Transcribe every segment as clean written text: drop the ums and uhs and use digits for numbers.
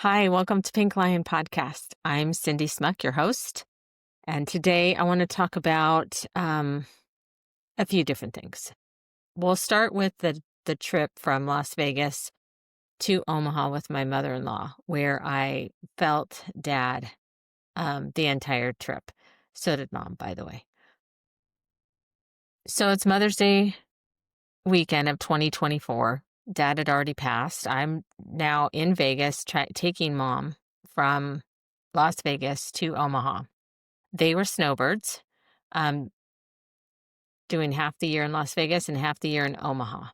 Hi, welcome to Pink Lion Podcast. I'm Cindy Smuck, your host, and today I want to talk about a few different things. We'll start with the trip from Las Vegas to Omaha with my mother-in-law, where I felt Dad the entire trip. So did Mom, by the way. So it's Mother's Day weekend of 2024. Dad had already passed. I'm now in Vegas taking Mom from Las Vegas to Omaha. They were snowbirds, um, doing half the year in Las Vegas and half the year in Omaha.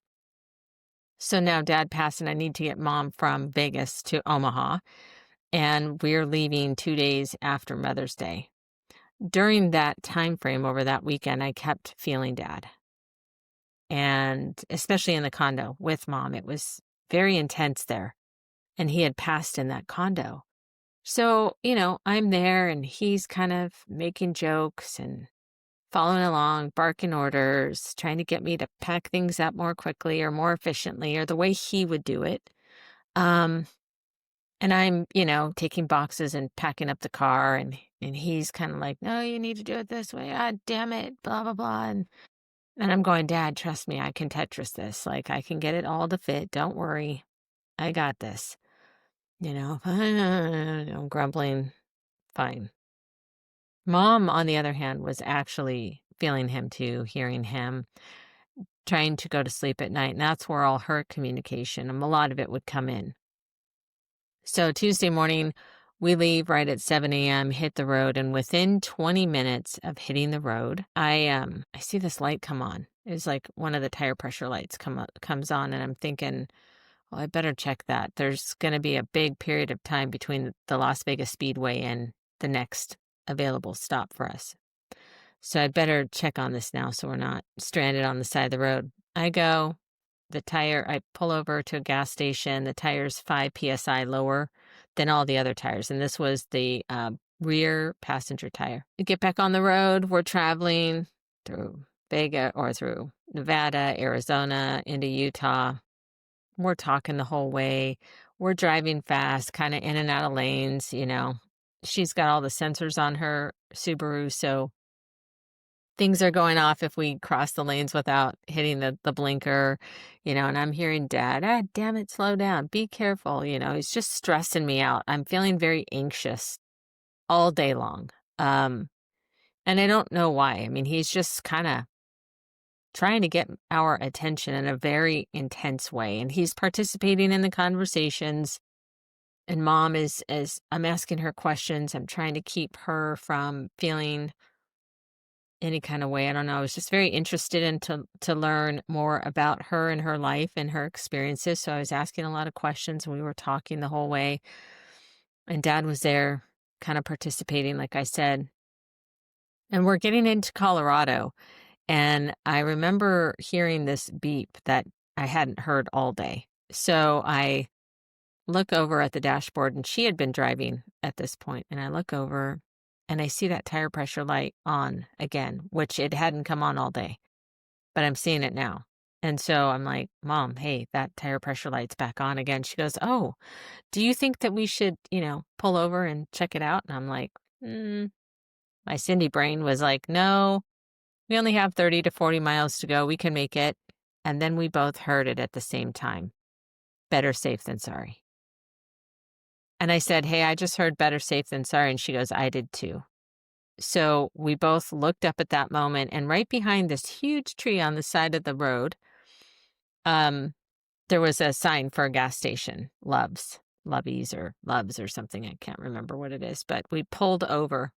So now Dad passed and I need to get Mom from Vegas to Omaha, and we're leaving 2 days after Mother's Day. During that time frame over that weekend, I kept feeling Dad, and especially in the condo with Mom. It was very intense there, and he had passed in that condo. So, I'm there and he's kind of making jokes and following along, barking orders, trying to get me to pack things up more quickly or more efficiently or the way he would do it. Um, and I'm, taking boxes and packing up the car, and he's kind of like, no, you need to do it this way. Ah, damn it, blah, blah, blah. And I'm going, Dad, trust me, I can Tetris this. Like, I can get it all to fit. Don't worry. I got this. I'm grumbling. Fine. Mom, on the other hand, was actually feeling him too, hearing him, trying to go to sleep at night. And that's where all her communication, and a lot of it would come in. So Tuesday morning, we leave right at 7 a.m., hit the road, and within 20 minutes of hitting the road, I see this light come on. It was like one of the tire pressure lights comes on, and I'm thinking, well, I better check that. There's going to be a big period of time between the Las Vegas Speedway and the next available stop for us. So I'd better check on this now so we're not stranded on the side of the road. I pull over to a gas station. The tire's 5 psi lower than all the other tires. And this was the rear passenger tire. We get back on the road. We're traveling through Vegas or through Nevada, Arizona, into Utah. We're talking the whole way. We're driving fast, kind of in and out of lanes, She's got all the sensors on her Subaru, so things are going off if we cross the lanes without hitting the blinker, and I'm hearing Dad, damn it, slow down, be careful, he's just stressing me out. I'm feeling very anxious all day long. And I don't know why. I mean, he's just kind of trying to get our attention in a very intense way, and he's participating in the conversations. And Mom is, as I'm asking her questions, I'm trying to keep her from feeling any kind of way. I don't know. I was just very interested in to learn more about her and her life and her experiences. So I was asking a lot of questions, and we were talking the whole way. And Dad was there kind of participating, like I said. And we're getting into Colorado. And I remember hearing this beep that I hadn't heard all day. So I look over at the dashboard, and she had been driving at this point, and I look over and I see that tire pressure light on again, which it hadn't come on all day, but I'm seeing it now. And so I'm like, Mom, hey, that tire pressure light's back on again. She goes, oh, do you think that we should, pull over and check it out? And I'm like, my Cindy brain was like, no, we only have 30 to 40 miles to go. We can make it. And then we both heard it at the same time. Better safe than sorry. And I said, hey, I just heard better safe than sorry. And she goes, I did too. So we both looked up at that moment, and right behind this huge tree on the side of the road, there was a sign for a gas station, Loveys or Loves or something. I can't remember what it is, but we pulled over.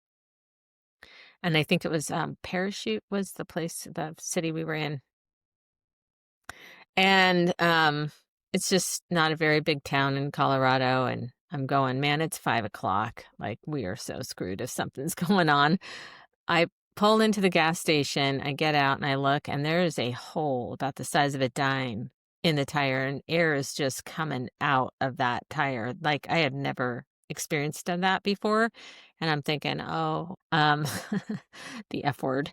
And I think it was Parachute was the city we were in. And it's just not a very big town in Colorado. And I'm going, man, it's 5:00. Like, we are so screwed if something's going on. I pull into the gas station, I get out and I look, and there is a hole about the size of a dime in the tire, and air is just coming out of that tire. Like, I had never experienced that before. And I'm thinking, the F word.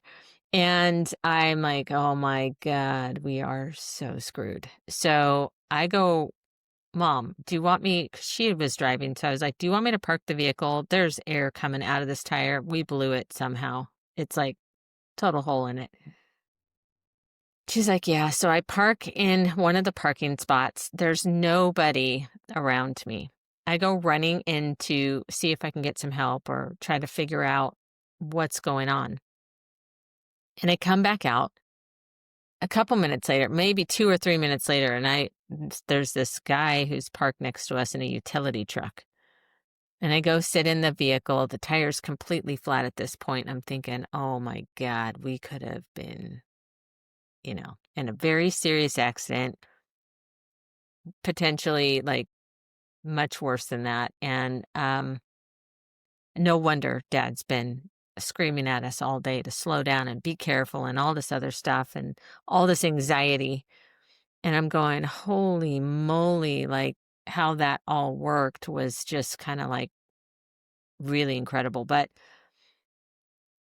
And I'm like, oh my God, we are so screwed. So I go Mom, do you want me, 'cause she was driving, so I was like, do you want me to park the vehicle? There's air coming out of this tire. We blew it somehow. It's like total hole in it. She's like, yeah. So I park in one of the parking spots. There's nobody around me. I go running in to see if I can get some help or try to figure out what's going on. And I come back out a couple minutes later, maybe 2 or 3 minutes later, and there's this guy who's parked next to us in a utility truck. And I go sit in the vehicle. The tire's completely flat at this point. I'm thinking, oh my God, we could have been, in a very serious accident, potentially like much worse than that. And no wonder Dad's been screaming at us all day to slow down and be careful and all this other stuff and all this anxiety. And I'm going, holy moly, like how that all worked was just kind of like really incredible. But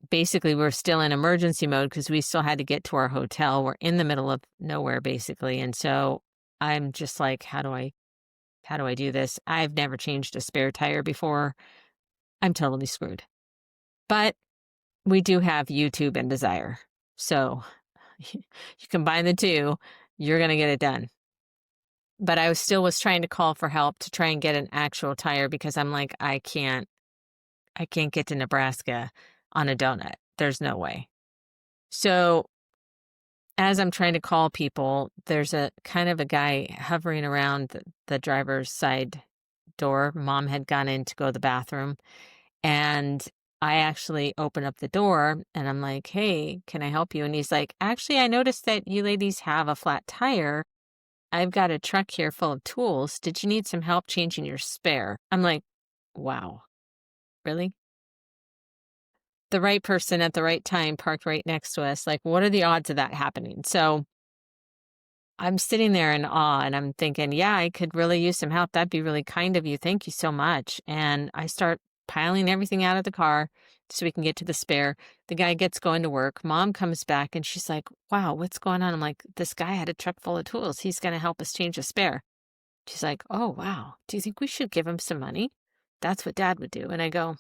basically, we're still in emergency mode because we still had to get to our hotel. We're in the middle of nowhere, basically. And so I'm just like, how do I do this? I've never changed a spare tire before. I'm totally screwed. But we do have YouTube and desire. So you combine the two, you're going to get it done. But I was trying to call for help to try and get an actual tire because I'm like, I can't get to Nebraska on a donut. There's no way. So as I'm trying to call people, there's a kind of a guy hovering around the driver's side door. Mom had gone in to go to the bathroom, and I actually open up the door and I'm like, hey, can I help you? And he's like, actually, I noticed that you ladies have a flat tire. I've got a truck here full of tools. Did you need some help changing your spare? I'm like, wow, really? The right person at the right time parked right next to us. Like, what are the odds of that happening? So I'm sitting there in awe and I'm thinking, yeah, I could really use some help. That'd be really kind of you. Thank you so much. And I start piling everything out of the car so we can get to the spare. The guy gets going to work. Mom comes back and she's like, wow, what's going on? I'm like, this guy had a truck full of tools. He's going to help us change a spare. She's like, oh, wow. Do you think we should give him some money? That's what Dad would do. And I go,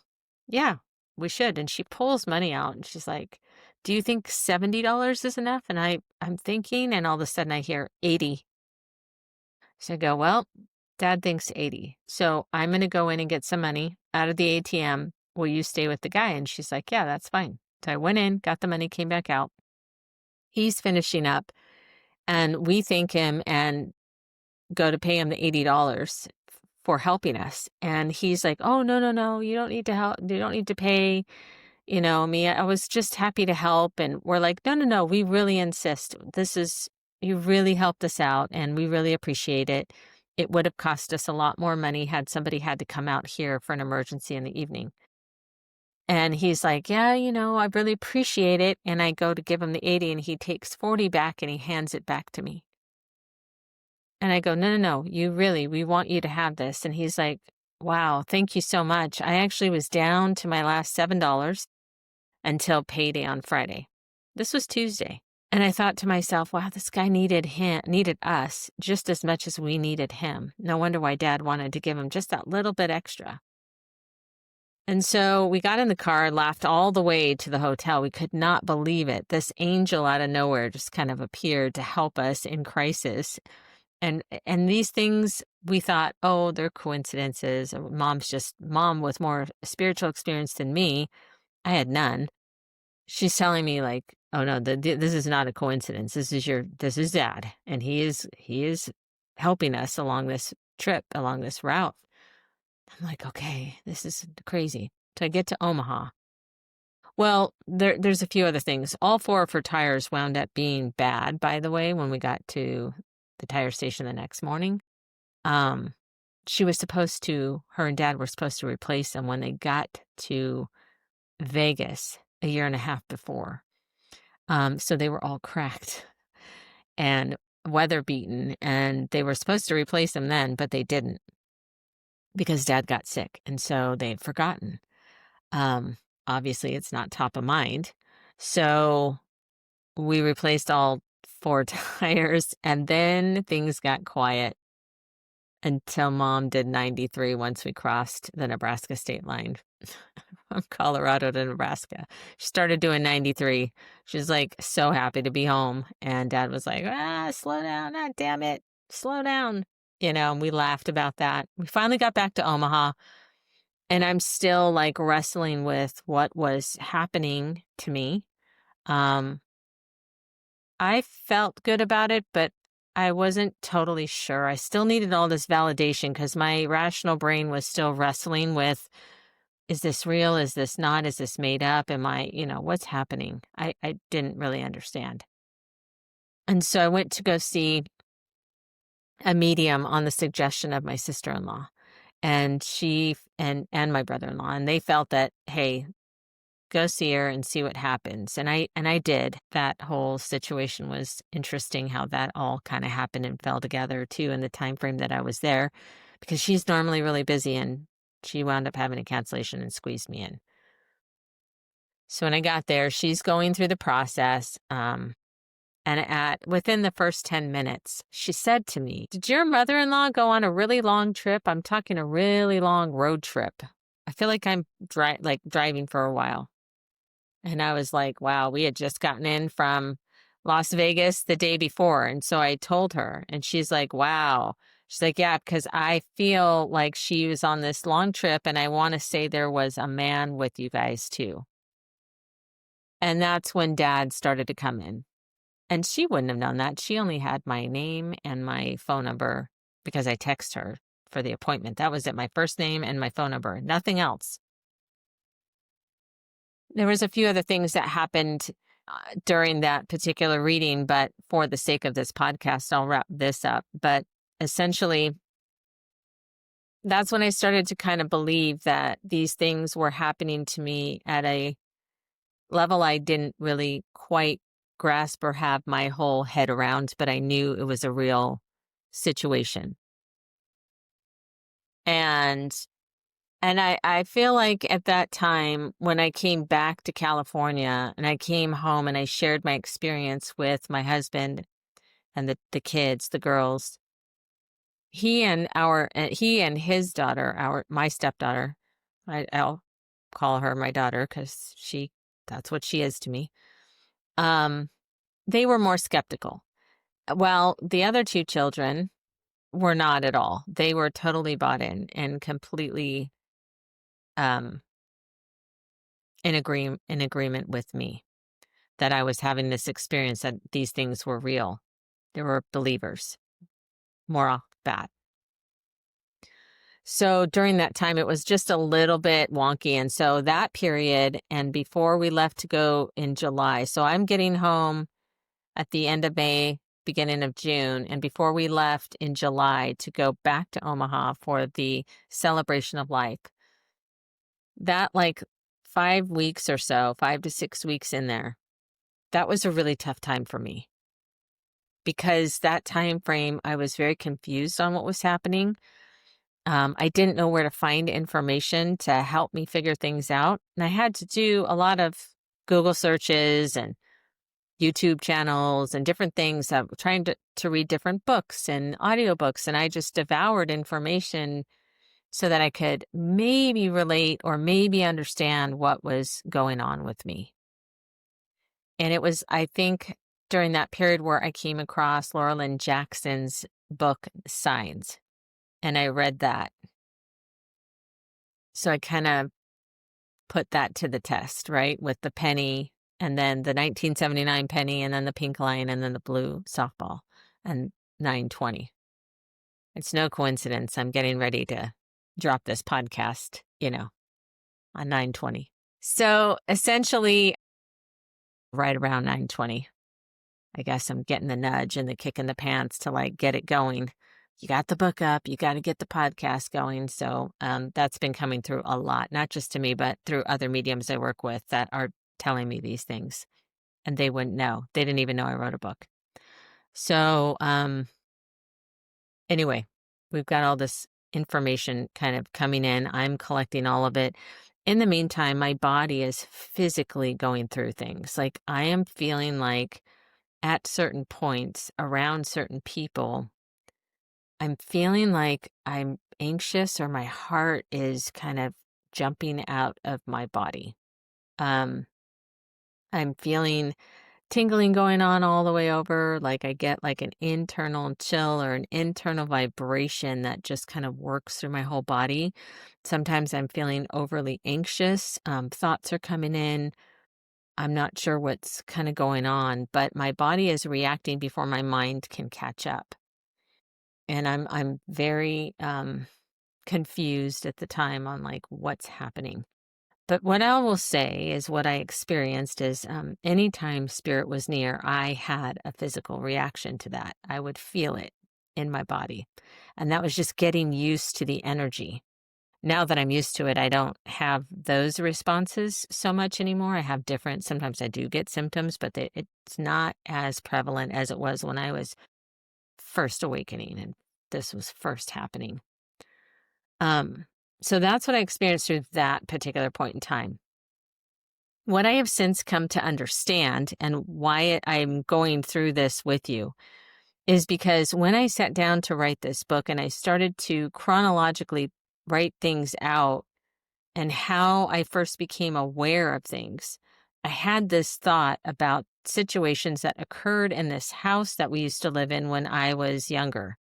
yeah, we should. And she pulls money out and she's like, do you think $70 is enough? And I'm thinking, and all of a sudden I hear 80. So I go, well, Dad thinks 80. So I'm going to go in and get some money out of the ATM. Will you stay with the guy? And she's like, yeah, that's fine. So I went in, got the money, came back out. He's finishing up and we thank him and go to pay him the $80 for helping us. And he's like, oh, no, no, no, you don't need to help. You don't need to pay, me. I was just happy to help. And we're like, no, no, no, we really insist. You really helped us out and we really appreciate it. It would have cost us a lot more money had somebody had to come out here for an emergency in the evening. And he's like, yeah, I really appreciate it. And I go to give him the 80 and he takes 40 back and he hands it back to me. And I go, no, no, no, we want you to have this. And he's like, wow, thank you so much. I actually was down to my last $7 until payday on Friday. This was Tuesday. And I thought to myself, wow, this guy needed us just as much as we needed him. No wonder why Dad wanted to give him just that little bit extra. And so we got in the car, laughed all the way to the hotel. We could not believe it. This angel out of nowhere just kind of appeared to help us in crisis. And these things we thought, oh, they're coincidences. Mom with more spiritual experience than me. I had none. She's telling me like, oh no, this is not a coincidence. This is Dad. And he is helping us along this trip, along this route. I'm like, okay, this is crazy. So I get to Omaha. Well, there's a few other things. All four of her tires wound up being bad, by the way, when we got to the tire station the next morning. Her and Dad were supposed to replace them when they got to Vegas a year and a half before. So they were all cracked and weather beaten, and they were supposed to replace them then, but they didn't because Dad got sick. And so they'd forgotten. Obviously it's not top of mind. So we replaced all four tires and then things got quiet. until Mom did 93 once we crossed the Nebraska state line from Colorado to Nebraska. She started doing 93. She was like so happy to be home. And Dad was like, slow down. Ah, damn it. Slow down. And we laughed about that. We finally got back to Omaha. And I'm still like wrestling with what was happening to me. I felt good about it, but I wasn't totally sure. I still needed all this validation because my rational brain was still wrestling with, is this real? Is this not? Is this made up? Am I, what's happening? I didn't really understand. And so I went to go see a medium on the suggestion of my sister-in-law. And she and my brother-in-law, and they felt that, hey, go see her and see what happens. And I did. That whole situation was interesting how that all kind of happened and fell together too in the time frame that I was there, because she's normally really busy and she wound up having a cancellation and squeezed me in. So when I got there, she's going through the process. And within the first 10 minutes, she said to me, "Did your mother-in-law go on a really long trip? I'm talking a really long road trip. I feel like I'm driving for a while." And I was like, wow, we had just gotten in from Las Vegas the day before. And so I told her, and she's like, wow. She's like, yeah, because I feel like she was on this long trip, and I want to say there was a man with you guys too. And that's when Dad started to come in. And she wouldn't have known that. She only had my name and my phone number because I text her for the appointment. That was it, my first name and my phone number, nothing else. There was a few other things that happened during that particular reading, but for the sake of this podcast, I'll wrap this up. But essentially, that's when I started to kind of believe that these things were happening to me at a level I didn't really quite grasp or have my whole head around, but I knew it was a real situation. And I feel like at that time, when I came back to California and I came home and I shared my experience with my husband and the kids, the girls, he and his daughter, my stepdaughter, I'll call her my daughter because that's what she is to me. They were more skeptical. Well, the other two children were not at all. They were totally bought in and completely in agreement with me that I was having this experience, that these things were real. They were believers, more off the bat. So during that time, it was just a little bit wonky. And so that period, and before we left to go in July, so I'm getting home at the end of May, beginning of June, and before we left in July to go back to Omaha for the celebration of life, that 5 weeks or so, 5 to 6 weeks in there, that was a really tough time for me, because that time frame, I was very confused on what was happening. I didn't know where to find information to help me figure things out. And I had to do a lot of Google searches and YouTube channels and different things, trying to read different books and audiobooks. And I just devoured information so that I could maybe relate or maybe understand what was going on with me. And it was, I think, during that period where I came across Laura Lynn Jackson's book, Signs, and I read that. So I kind of put that to the test, right? With the penny, and then the 1979 penny, and then the pink line, and then the blue softball, and 920. It's no coincidence I'm getting ready to drop this podcast, on 920. So essentially, right around 920, I guess I'm getting the nudge and the kick in the pants to get it going. You got the book up, you got to get the podcast going. So that's been coming through a lot, not just to me, but through other mediums I work with that are telling me these things. And they wouldn't know. They didn't even know I wrote a book. So anyway, we've got all this information kind of coming in. I'm collecting all of it. In the meantime, my body is physically going through things. I am feeling like at certain points around certain people, I'm feeling like I'm anxious or my heart is kind of jumping out of my body. Um, I'm feeling tingling going on all the way over. Like I get like an internal chill or an internal vibration that just kind of works through my whole body. Sometimes I'm feeling overly anxious. Thoughts are coming in. I'm not sure what's kind of going on, but my body is reacting before my mind can catch up. And I'm very confused at the time on like what's happening. But what I will say is what I experienced is anytime spirit was near, I had a physical reaction to that. I would feel it in my body. And that was just getting used to the energy. Now that I'm used to it, I don't have those responses so much anymore. I have different, sometimes I do get symptoms, but it's not as prevalent as it was when I was first awakening and this was first happening. Um, so that's what I experienced through that particular point in time. What I have since come to understand and why I'm going through this with you is because when I sat down to write this book and I started to chronologically write things out and how I first became aware of things, I had this thought about situations that occurred in this house that we used to live in when I was younger,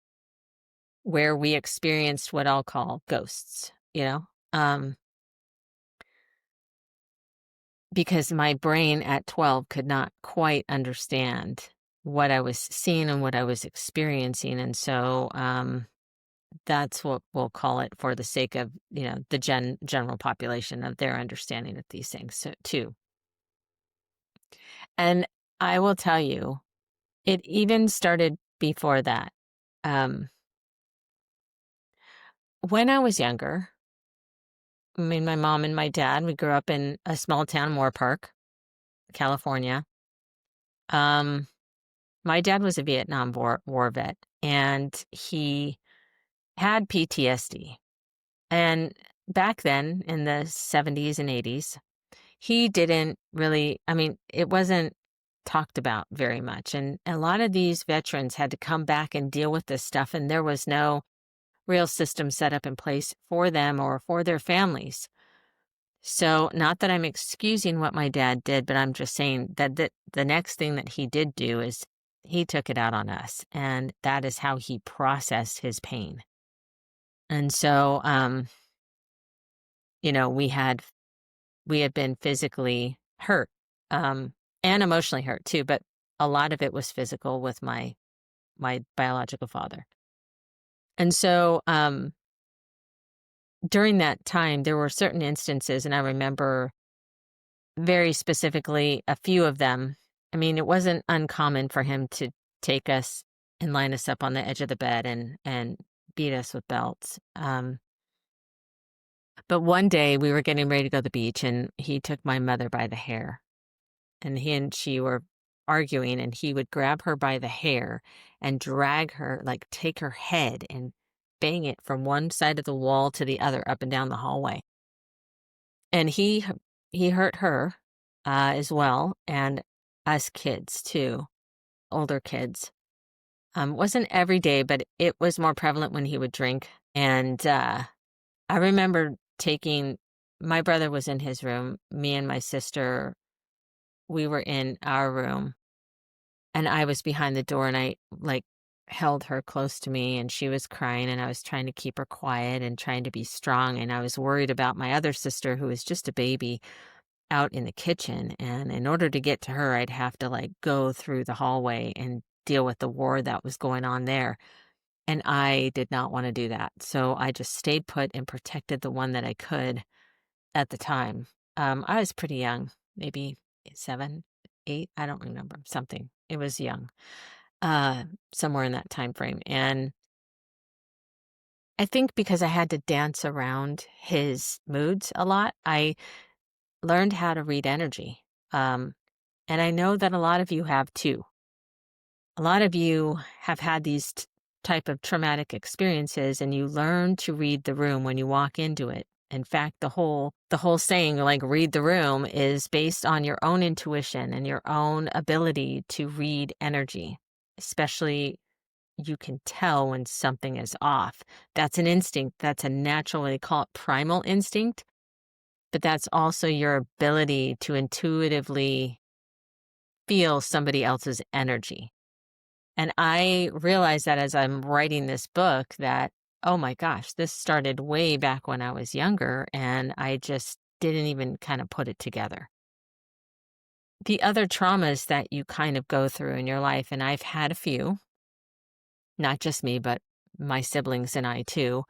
where we experienced what I'll call ghosts, because my brain at 12 could not quite understand what I was seeing and what I was experiencing. And so that's what we'll call it for the sake of, the general population of their understanding of these things too. And I will tell you, it even started before that. When I was younger, I mean, my mom and my dad, we grew up in a small town, Moore Park, California. My dad was a Vietnam War vet, and he had PTSD. And back then, in the 70s and 80s, he didn't really, I mean, it wasn't talked about very much. And a lot of these veterans had to come back and deal with this stuff, and there was no real system set up in place for them or for their families. So, not that I'm excusing what my dad did, but I'm just saying that the next thing that he did do is he took it out on us, and that is how he processed his pain. And so, we had been physically hurt, and emotionally hurt too, but a lot of it was physical with my biological father. And so, during that time, there were certain instances, and I remember very specifically a few of them. I mean, it wasn't uncommon for him to take us and line us up on the edge of the bed and beat us with belts. But one day we were getting ready to go to the beach, and he took my mother by the hair, and he and she were arguing, and he would grab her by the hair and drag her, like take her head and bang it from one side of the wall to the other up and down the hallway. And he hurt her as well, and us kids too, older kids. Wasn't every day, but it was more prevalent when he would drink. And I remember my brother was in his room, me and my sister, we were in our room, and I was behind the door, and I like held her close to me, and she was crying, and I was trying to keep her quiet and trying to be strong. And I was worried about my other sister, who was just a baby, out in the kitchen. And in order to get to her, I'd have to like go through the hallway and deal with the war that was going on there. And I did not want to do that. So I just stayed put and protected the one that I could at the time. I was pretty young, maybe 7, 8, I don't remember, something. It was young, somewhere in that time frame. And I think because I had to dance around his moods a lot, I learned how to read energy. And I know that a lot of you have too. A lot of you have had these type of traumatic experiences, and you learn to read the room when you walk into it. In fact, the whole saying, like, read the room, is based on your own intuition and your own ability to read energy, especially, you can tell when something is off. That's an instinct. That's a natural, they call it primal instinct, but that's also your ability to intuitively feel somebody else's energy. And I realized that as I'm writing this book that, oh my gosh, this started way back when I was younger, and I just didn't even kind of put it together. The other traumas that you kind of go through in your life, and I've had a few, not just me, but my siblings and I too,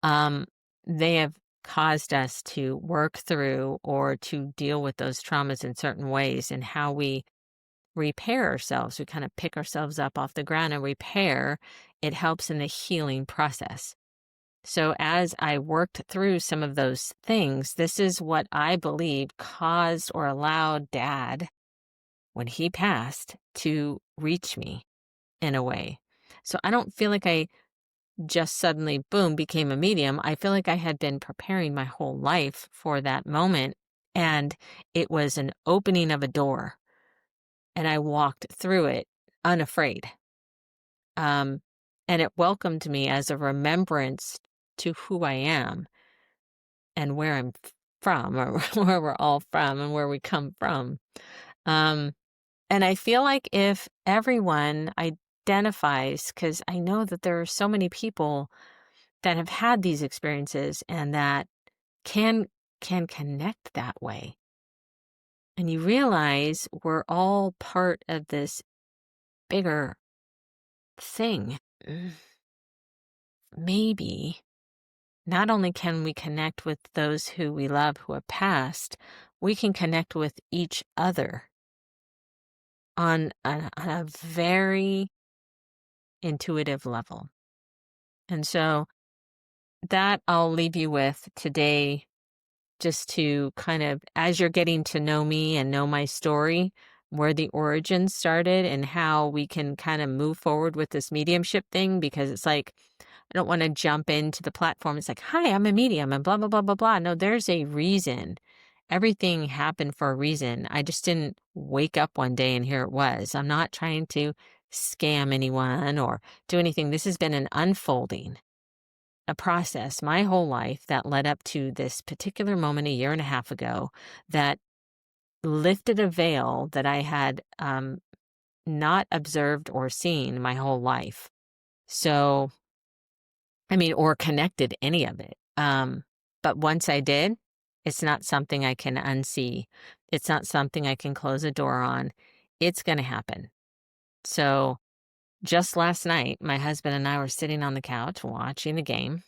um, they have caused us to work through or to deal with those traumas in certain ways, and how we repair ourselves. We kind of pick ourselves up off the ground and repair. It helps in the healing process. So as I worked through some of those things, this is what I believe caused or allowed Dad, when he passed, to reach me in a way. So I don't feel like I just suddenly, boom, became a medium. I feel like I had been preparing my whole life for that moment. And it was an opening of a door. And I walked through it unafraid. Um, and it welcomed me as a remembrance to who I am and where I'm from, or where we're all from and where we come from. Um, and I feel like if everyone identifies, because I know that there are so many people that have had these experiences and that can connect that way. And you realize we're all part of this bigger thing. Maybe not only can we connect with those who we love who have passed, we can connect with each other on a very intuitive level. And so that I'll leave you with today, just to kind of, as you're getting to know me and know my story, where the origin started and how we can kind of move forward with this mediumship thing, because it's like, I don't want to jump into the platform. It's like, hi, I'm a medium and blah, blah, blah, blah, blah. No, there's a reason. Everything happened for a reason. I just didn't wake up one day and here it was. I'm not trying to scam anyone or do anything. This has been an unfolding, a process my whole life that led up to this particular moment a year and a half ago that lifted a veil that I had not observed or seen my whole life. So, I mean, or connected any of it. But once I did, it's not something I can unsee. It's not something I can close a door on. It's going to happen. So just last night, my husband and I were sitting on the couch watching the game.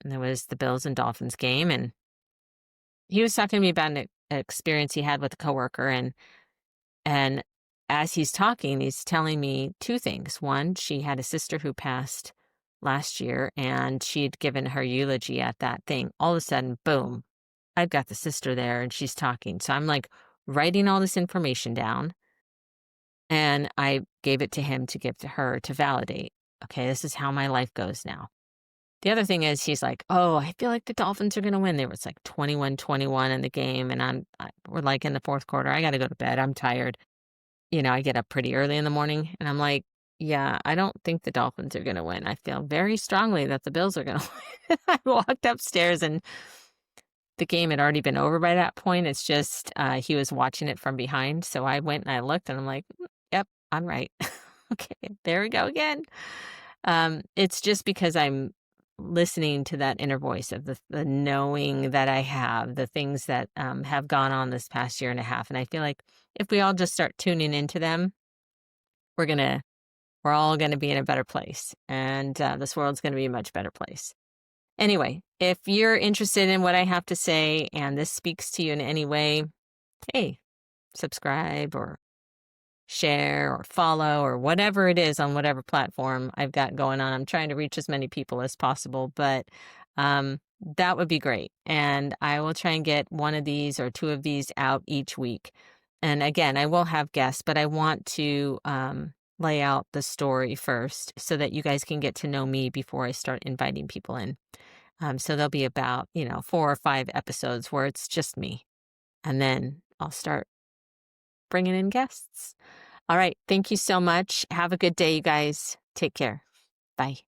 And there was the Bills and Dolphins game. And he was talking to me about an experience he had with a coworker. And as he's talking, he's telling me two things. One, she had a sister who passed last year, and she'd given her eulogy at that thing. All of a sudden, boom, I've got the sister there and she's talking. So I'm like writing all this information down, and I gave it to him to give to her to validate. Okay, this is how my life goes now. The other thing is, he's like, oh, I feel like the Dolphins are going to win. They were, it's like 21-21 in the game, and we're like in the fourth quarter. I got to go to bed. I'm tired. I get up pretty early in the morning, and I'm like, yeah, I don't think the Dolphins are going to win. I feel very strongly that the Bills are going to win. I walked upstairs, and the game had already been over by that point. It's just he was watching it from behind. So I went and I looked, and I'm like, yep, I'm right. Okay, there we go again. It's just because I'm listening to that inner voice of the knowing that I have, the things that have gone on this past year and a half. And I feel like if we all just start tuning into them, we're all gonna be in a better place, and this world's gonna be a much better place. Anyway, if you're interested in what I have to say and this speaks to you in any way, hey, subscribe or share or follow or whatever it is on whatever platform I've got going on. I'm trying to reach as many people as possible, but that would be great. And I will try and get one of these or two of these out each week. And again, I will have guests, but I want to lay out the story first so that you guys can get to know me before I start inviting people in. So there'll be about, 4 or 5 episodes where it's just me. And then I'll start bringing in guests. All right. Thank you so much. Have a good day, you guys. Take care. Bye.